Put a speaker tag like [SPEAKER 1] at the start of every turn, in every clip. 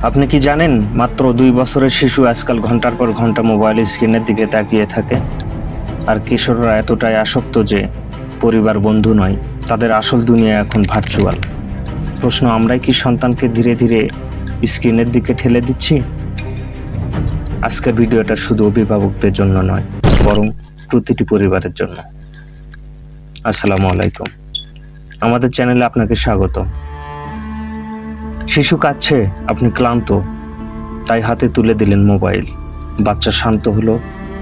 [SPEAKER 1] আপনি কি জানেন মাত্র 2 বছরের শিশু আজকাল ঘন্টার পর ঘন্টা মোবাইল স্ক্রিনের দিকে তাকিয়ে থাকে। আর কিশোররা এতটাই আসক্ত যে পরিবার বন্ধু নয়, তাদের আসল দুনিয়া এখন ভার্চুয়াল। প্রশ্ন, আমরাই কি সন্তানকে ধীরে ধীরে স্ক্রিনের দিকে ঠেলে দিচ্ছি? আজকের ভিডিওটা শুধু অভিভাবকদের জন্য নয়, বরং প্রতিটি পরিবারের জন্য। আসসালামু আলাইকুম, আমাদের চ্যানেলে আপনাকে স্বাগত। শিশু কাঁদছে, আপনি ক্লান্ত, তাই হাতে তুলে দিলেন মোবাইল। বাচ্চা শান্ত হলো,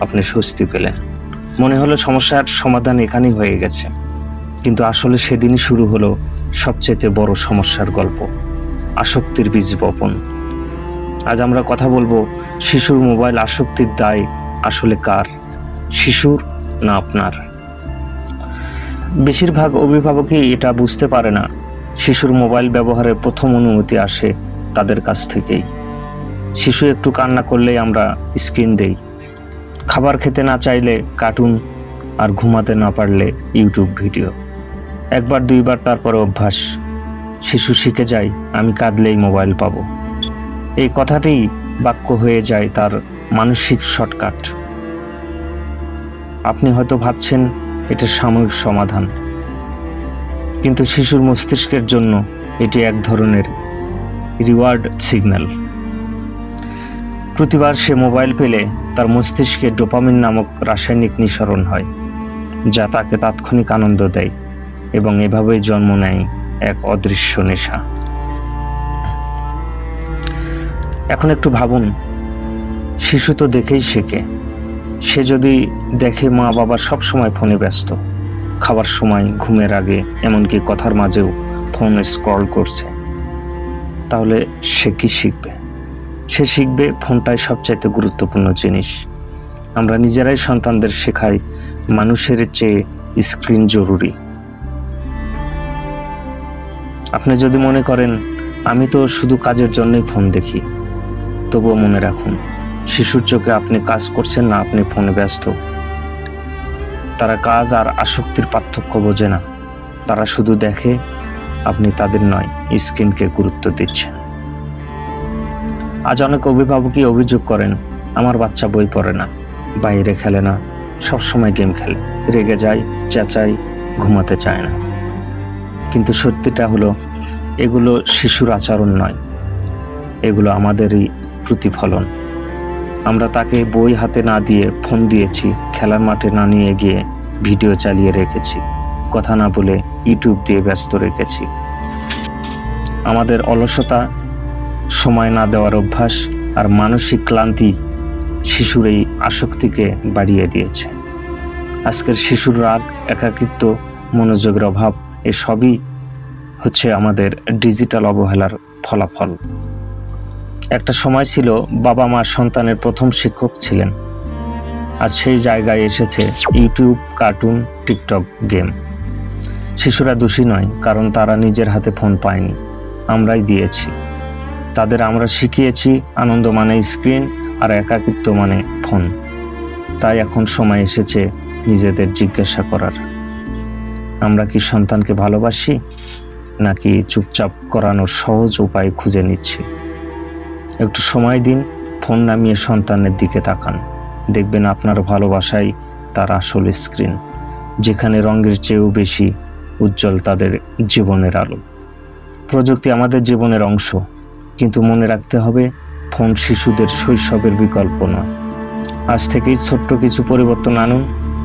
[SPEAKER 1] আপনি স্বস্তি পেলেন। মনে হলো সমস্যার সমাধান এখানেই হয়ে গেছে, কিন্তু আসলে সেদিনই শুরু হলো সবচেয়ে বড় সমস্যার গল্প, আসক্তির বীজ বপন। আজ আমরা কথা বলবো শিশুর মোবাইল আসক্তির দায় আসলে কার, শিশুর না আপনার? বেশিরভাগ অভিভাবকই এটা বুঝতে পারে না। শিশুর মোবাইল ব্যবহারের প্রথম অনুমতি আসে তাদের কাছ থেকেই। শিশু একটু কান্না করলেই আমরা স্ক্রিন দেই, খাবার খেতে না চাইলে কার্টুন, আর ঘুমাতে না পারলে ইউটিউব ভিডিও। একবার দুইবার, তারপরে অভ্যাস। শিশু শিখে যায় আমি কাঁদলেই মোবাইল পাবো। এই কথাটি বাক্য হয়ে যায় তার মানসিক শর্টকাট। আপনি হয়তো ভাবছেন এটা সাময়িক সমাধান, কিন্তু শিশুর মস্তিষ্কের জন্য এটি এক ধরনের রিওয়ার্ড সিগন্যাল। প্রতিবার সে মোবাইল পেলে তার মস্তিষ্কে ডোপামিন নামক রাসায়নিক নিঃসরণ হয়, যা তাকে তাৎক্ষণিক আনন্দ দেয়, এবং এভাবেই জন্ম নেয় এক অদৃশ্য নেশা। এখন একটু ভাবুন, শিশু তো দেখেই শেখে। সে যদি দেখে মা বাবা সব সময় ফোনে ব্যস্ত, খাবার সময়, ঘুমের আগে, এমনকি কথার মাঝেও ফোন স্ক্রল করছে, তাহলে সে কি শিখবে? সে শিখবে ফোনটাই সবচাইতে গুরুত্বপূর্ণ জিনিস। আমরা নিজেরাই সন্তানদের শেখাই মানুষের চেয়ে স্ক্রিন জরুরি। আপনি যদি মনে করেন আমি তো শুধু কাজের জন্যই ফোন দেখি, তবুও মনে রাখুন, শিশুর চোখে আপনি কাজ করছেন না, আপনি ফোনে ব্যস্ত। তারা কাজ আর আসক্তির পার্থক্য বোঝে না। তারা শুধু দেখে আপনি তাদের নয়, স্ক্রিনকে গুরুত্ব দিচ্ছেন। আজ অনেক অভিভাবকই অভিযোগ করেন, আমার বাচ্চা বই পড়ে না, বাইরে খেলে না, সবসময় গেম খেলে, রেগে যায়, চেঁচায়, ঘুমাতে চায় না। কিন্তু সত্যিটা হলো, এগুলো শিশুর আচরণ নয়, এগুলো আমাদেরই প্রতিফলন। আমরা তাকে বই হাতে না দিয়ে ফোন দিয়েছি, খেলার মাঠে না নিয়ে গিয়ে ভিডিও চালিয়ে রেখেছি, কথা না বলে ইউটিউব দিয়ে ব্যস্ত রেখেছি। আমাদের অলসতা, সময় না দেওয়ার অভ্যাস আর মানসিক ক্লান্তি শিশুর এই আসক্তিকে বাড়িয়ে দিয়েছে। আজকের শিশুর রাগ, একাকিত্ব, মনোযোগের অভাব, এসবই হচ্ছে আমাদের ডিজিটাল অবহেলার ফলাফল। একটা সময় ছিল বাবা মা সন্তানের প্রথম শিক্ষক ছিলেন। আজ সেই জায়গায় এসেছে ইউটিউব, কার্টুন, টিকটক, গেম। শিশুরা দোষী নয়, কারণ তারা নিজের হাতে ফোন পায়নি, আমরাই দিয়েছি তাদের। আমরা শিখিয়েছি আনন্দ মানে স্ক্রিন আর একাকিত্ব মানে ফোন। তাই এখন সময় এসেছে নিজেদের জিজ্ঞাসা করার, আমরা কি সন্তানকে ভালোবাসি, নাকি চুপচাপ করানোর সহজ উপায় খুঁজে নিচ্ছি? একটু সময় দিন, ফোন নামিয়ে সন্তানের দিকে তাকান, দেখবেন আপনার ভালোবাসাই তার আসল স্ক্রিন, যেখানে রঙের চেয়েও বেশি উজ্জ্বল তাদের জীবনের আলো। প্রযুক্তি আমাদের জীবনের অংশ, কিন্তু মনে রাখতে হবে ফোন শিশুদের শৈশবের বিকল্প নয়। আজ থেকেই ছোট্ট কিছু পরিবর্তন আনুন,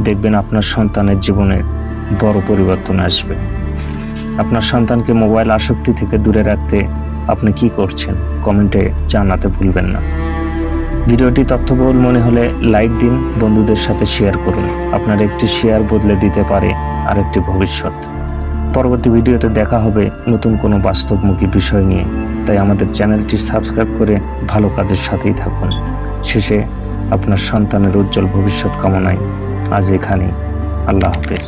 [SPEAKER 1] দেখবেন আপনার সন্তানের জীবনে বড় পরিবর্তন আসবে। আপনার সন্তানকে মোবাইল আসক্তি থেকে দূরে রাখতে আপনি কি করছেন কমেন্টে জানাতে ভুলবেন না। ভিডিওটি তথ্যবহুল মনে হলে লাইক দিন, বন্ধুদের সাথে শেয়ার করুন। আপনার একটি শেয়ার বদলে দিতে পারে আরেকটি ভবিষ্যৎ। পরবর্তী ভিডিওতে দেখা হবে নতুন কোনো বাস্তবমুখী বিষয় নিয়ে, তাই আমাদের চ্যানেলটি সাবস্ক্রাইব করে ভালো কাজের সাথেই থাকুন। শেষে আপনার সন্তানের উজ্জ্বল ভবিষ্যৎ কামনায় আজ এখানেই। আল্লাহ হাফেজ।